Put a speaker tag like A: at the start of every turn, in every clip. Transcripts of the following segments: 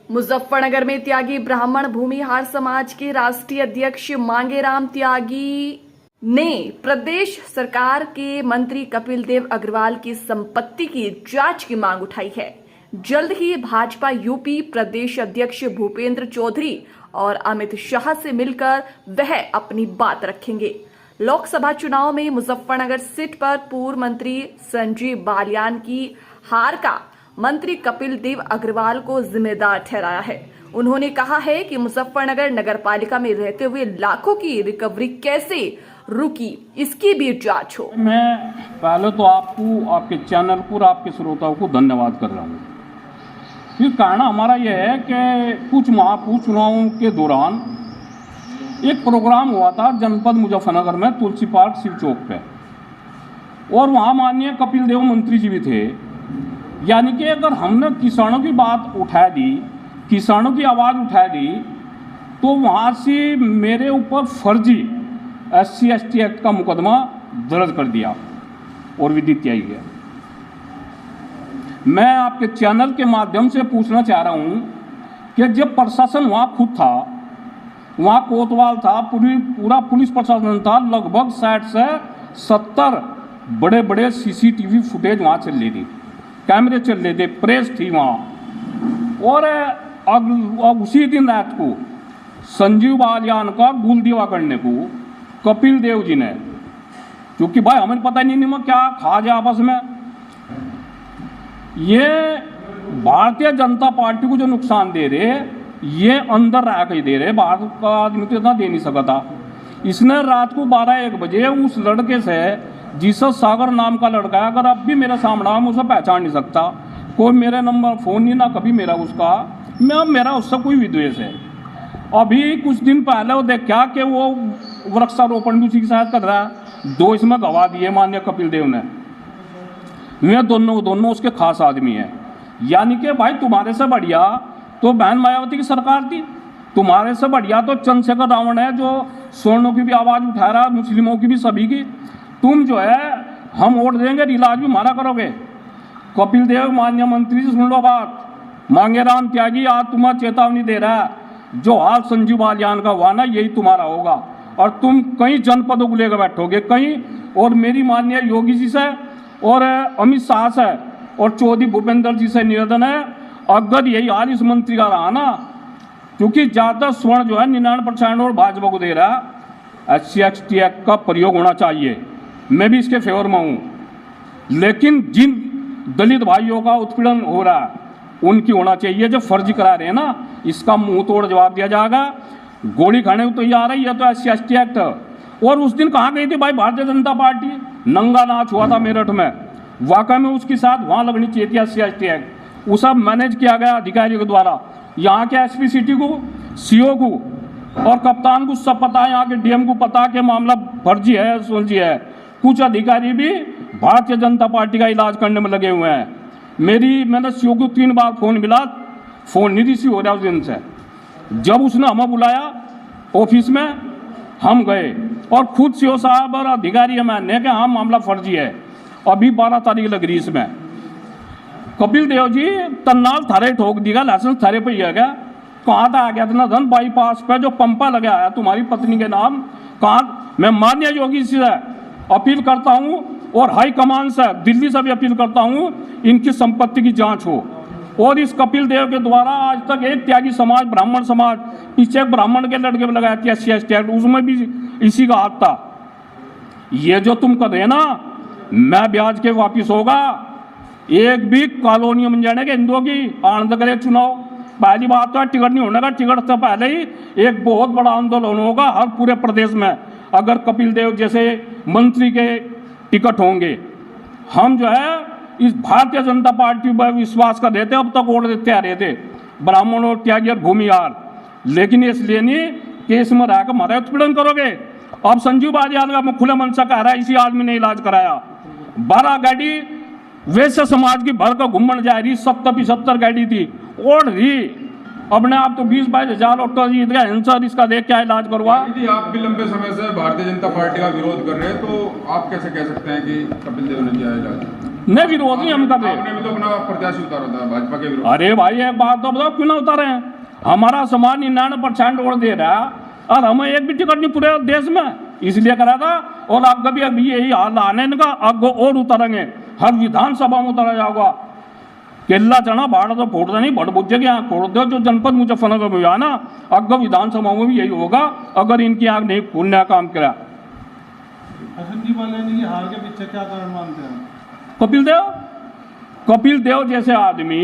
A: मुजफ्फरनगर में त्यागी ब्राह्मण भूमिहार समाज के राष्ट्रीय अध्यक्ष मांगेराम त्यागी ने प्रदेश सरकार के मंत्री कपिल देव अग्रवाल की संपत्ति की जांच की मांग उठाई है। जल्द ही भाजपा यूपी प्रदेश अध्यक्ष भूपेंद्र चौधरी और अमित शाह से मिलकर वह अपनी बात रखेंगे। लोकसभा चुनाव में मुजफ्फरनगर सीट पर पूर्व मंत्री संजीव बालियान की हार का मंत्री कपिल देव अग्रवाल को जिम्मेदार ठहराया है। उन्होंने कहा है कि मुजफ्फरनगर नगरपालिका में रहते हुए लाखों की रिकवरी कैसे रुकी, इसकी भी जांच हो।
B: मैं पहले तो आपको, आपके चैनल पर, आपके श्रोताओं को धन्यवाद कर रहा हूँ। फिर कारण हमारा यह है कि कुछ महापौर चुनावों के दौरान एक प्रोग्राम हुआ था जनपद मुजफ्फरनगर में, तुलसी पार्क शिव चौक पे, और वहाँ माननीय कपिल देव मंत्री जी भी थे। यानी कि अगर हमने किसानों की बात उठा दी, किसानों की आवाज़ उठा दी, तो वहाँ से मेरे ऊपर फर्जी SC/ST एक्ट का मुकदमा दर्ज कर दिया और विदित किया गया। मैं आपके चैनल के माध्यम से पूछना चाह रहा हूँ कि जब प्रशासन वहाँ खुद था, वहाँ कोतवाल था, पूरा पुलिस प्रशासन था, लगभग 60 से 70 बड़े बड़े CCTV फुटेज वहाँ चल रही थी, कैमरे चल रहे थे, प्रेस थी वहाँ। और अब उसी दिन रात को संजीव बालियान का गुल दीवा करने को कपिल देव जी ने, क्योंकि भाई हमें पता नहीं मैं क्या खा जाए आपस में, ये भारतीय जनता पार्टी को जो नुकसान दे रहे, ये अंदर रह के दे रहे, बाहर का आदमी तो इतना दे नहीं सकता। इसने रात को 12-1 बजे उस लड़के से, जीसस सागर नाम का लड़का है, अगर अब भी मेरे सामने मैं उसे पहचान नहीं सकता, कोई मेरे नंबर फ़ोन नहीं, ना कभी मेरा उसका, मेरा उससे कोई विद्वेष है। अभी कुछ दिन पहले वो देखा कि वो वृक्षारोपण भी उसी के साथ कर रहा है, 2 इसमें गवा दिए माननीय कपिल देव ने। वे दोनों उसके खास आदमी हैं। यानी कि भाई तुम्हारे से बढ़िया तो बहन मायावती की सरकार थी, तुम्हारे से बढ़िया तो चंद्रशेखर रावण है जो स्वर्णों की भी आवाज़ उठा रहा, मुस्लिमों की भी, सभी की। तुम जो है हम वोट देंगे, इलाज भी मारा करोगे। कपिल देव माननीय मंत्री जी सुन लो बात, मांगेराम त्यागी आज तुम्हारा चेतावनी दे रहा है, जो हाल संजीव बालियान का हुआ ना, यही तुम्हारा होगा। और तुम कई जनपदों को लेकर बैठोगे कहीं, और मेरी माननीय योगी जी से और अमित शाह से और चौधरी भूपेंद्र जी से निवेदन है, अगर यही हाल इस मंत्री का रहा ना, क्योंकि ज़्यादा स्वर्ण जो है 99% और भाजपा को दे रहा है, SC/ST एक्ट का प्रयोग होना चाहिए। मैं भी इसके फेवर में हूँ, लेकिन जिन दलित भाइयों का उत्पीड़न हो रहा है उनकी होना चाहिए। जो फर्जी करा रहे हैं ना, इसका मुंह तोड़ जवाब दिया जाएगा। गोली खाने को तैयार है, यह तो SC/ST एक्ट। और उस दिन कहाँ गई थी भाई भारतीय जनता पार्टी? नंगा नाच हुआ था मेरठ में, वाकई में उसके साथ वहाँ लगनी चाहिए थी SC/ST एक्ट। वो सब मैनेज किया गया अधिकारियों के द्वारा। यहाँ के SP सिटी को, CO को और कप्तान को सब पता है, यहाँ के DM को पता है कि मामला फर्जी है, सुलझी है। कुछ अधिकारी भी भारतीय जनता पार्टी का इलाज करने में लगे हुए हैं। मैंने CO को 3 बार फ़ोन मिला, फ़ोन नहीं रिसीव हो रहा उस दिन से। जब उसने हमें बुलाया ऑफिस में, हम गए और खुद CO साहब और अधिकारी माने कि हाँ मामला फर्जी है। अभी 12 तारीख लग रही इसमें। कपिल देव जी तन्नाल थारे ठोक दिया, लाइसेंस थारे पे ही गया। कहाँ था आ गया इतना धन? बाईपास पे जो पंपा लगा है तुम्हारी पत्नी के नाम, कहाँ? मैं माननीय योगी जी से अपील करता हूँ और हाई कमान से दिल्ली से भी अपील करता हूँ, इनकी संपत्ति की जांच हो। और इस कपिल देव के द्वारा आज तक एक त्यागी समाज, ब्राह्मण समाज, पीछे ब्राह्मण के लड़के लगाया थी SC/ST एक्ट, उसमें भी इसी का हाथ था। ये जो तुम कर रहे ना, मैं ब्याज के वापिस होगा। एक भी कॉलोनी बन जाने के हिंदुओं की आनंद करे चुनाव। पहली बात तो टिकट नहीं होने का, टिकट से पहले ही एक बहुत बड़ा आंदोलन होगा हर पूरे प्रदेश में, अगर कपिल देव जैसे मंत्री के टिकट होंगे। हम जो है इस भारतीय जनता पार्टी पर विश्वास कर रहे थे, अब तक वोट देते आ रहे थे, ब्राह्मण और त्यागी और भूमिहार, लेकिन इसलिए नहीं कि इसमें रहकर हमारा उत्पीड़न करोगे। अब संजीव बालियान का खुले मन से कह रहा है इसी आदमी ने इलाज कराया। 12 गाड़ी वैसे समाज की भर का घूमन जा रही, 70-75 गाड़ी थी और रही अपने आप तो 20-22 हज़ार ऑटो जीत गया। हिंसा इसका देख क्या इलाज करवा।
C: आप भी लंबे समय से भारतीय जनता पार्टी का विरोध कर रहे हैं, तो आप कैसे कह सकते हैं कि कपिल देव ने किया इलाज?
B: न विरोध नहीं हम कर रहे।
C: आपने भी तो अपना प्रत्याशी उतारा था भाजपा के विरोध।
B: अरे भाई एक बात तो बताओ, क्यों ना उतारे हैं? हमारा समाज 99% वोट दे रहा है और हमें एक भी टिकट नहीं पूरे देश में, इसलिए करा था। और अब कभी अभी यही हाल आने इनका, अब और उतारेंगे, हर विधानसभा में उतारा जाएगा। केला चना भाड़ा तो फोड़ता नहीं, भट बुझे की आँख फोड़ दो। जो जनपद मुजफ्फरनगर में हुआ ना, अग विधानसभा में भी यही होगा अगर इनकी आँख नहीं खोलने का काम करा।
D: संजीव बालियान की हार के पीछे क्या कारण मानते हैं?
B: कपिल देव जैसे आदमी,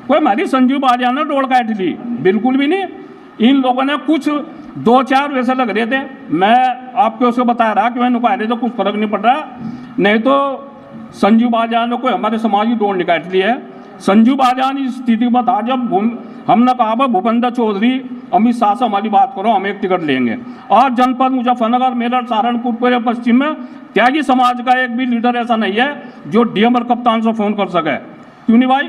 B: कोई हमारी संजीव बालियान ने डोल काट ली, बिल्कुल भी नहीं। इन लोगों ने कुछ 2-4 वैसे लग रहे थे, मैं आपको उसको बता रहा कि मैं नुका रहे तो कुछ फर्क नहीं पड़ रहा। नहीं तो संजीव बालियान ने कोई हमारे समाज की डोल निकाल ली है। संजीव बालियान इस स्थिति में था जब हमने कहा भूपेंद्र चौधरी अमित शाह से हमारी बात करो, हम एक टिकट लेंगे। और जनपद मुजफ्फरनगर, मेरठ, सहारनपुर, पूरे पश्चिम में त्यागी समाज का एक भी लीडर ऐसा नहीं है जो डीएम और कप्तान से फोन कर सके। क्यों नहीं भाई?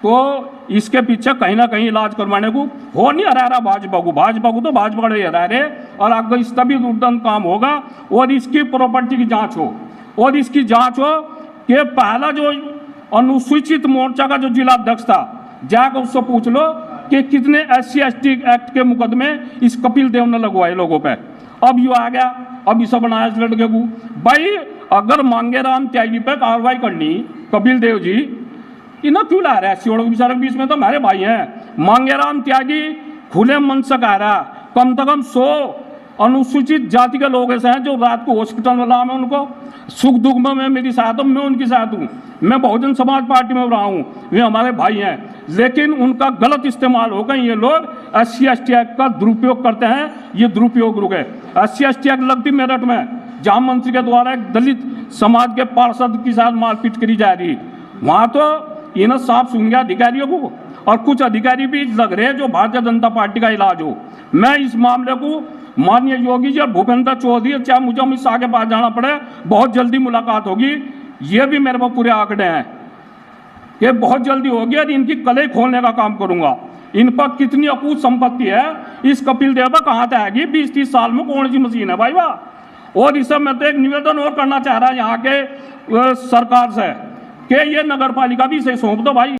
B: तो इसके पीछे कहीं ना कहीं इलाज करवाने को हो नहीं हरा भाजपा को तो भाजपा को हरा रहे। और अगर इस तभी दुर्दंत काम होगा और इसकी प्रॉपर्टी की जांच हो, और इसकी जांच हो कि पहला जो अनुसूचित मोर्चा का जो जिला अध्यक्ष था, जाकर उससे पूछ लो कि कितने SC/ST एक्ट के मुकदमे इस कपिल देव ने लगवाए लोगों पे। अब यू आ गया, अब इसे बनाया इस लड़के को। भाई अगर मांगेराम त्यागी पे कार्रवाई करनी, कपिल देव जी इन्हें क्यों ला रहे हैं? SC के बेचारे बीच में तो हमारे भाई हैं। मांगेराम त्यागी खुले मन से कह रहा, कम से कम 100 अनुसूचित जाति के लोग ऐसे हैं जो रात को हॉस्पिटल में ला, मैं उनको सुख दुख में मैं मेरी साथ हूँ, मैं उनके साथ हूँ। मैं बहुजन समाज पार्टी में रहा हूँ, वे हमारे भाई हैं। लेकिन उनका गलत इस्तेमाल होगा, ये लोग SC/ST एक्ट का दुरुपयोग करते हैं। ये दुरुपयोग रुके। SC/ST एक्ट लगती मेरठ में, जहाँ मंत्री के द्वारा एक दलित समाज के पार्षद के साथ मारपीट करी जा रही, वहाँ तो इन्हें साफ सुन गया अधिकारियों को। और कुछ अधिकारी भी लग रहे हैं जो भारतीय जनता पार्टी का इलाज हो। मैं इस मामले को माननीय योगी जी और भूपेंद्र चौधरी, चाहे मुझे अमित शाह के पास जाना पड़े, बहुत जल्दी मुलाकात होगी। ये भी मेरे पास पूरे आंकड़े हैं कि बहुत जल्दी होगी और इनकी कले खोलने का काम करूंगा। इन पर कितनी अकूत संपत्ति है, इस कपिल देव पर कहाँ तक आएगी? 20-30 साल में कौन सी मशीन है भाई वाह। और इस मैं तो एक निवेदन और करना चाह रहा यहाँ के सरकार से कि ये नगर पालिका भी इसे सौंप दो भाई।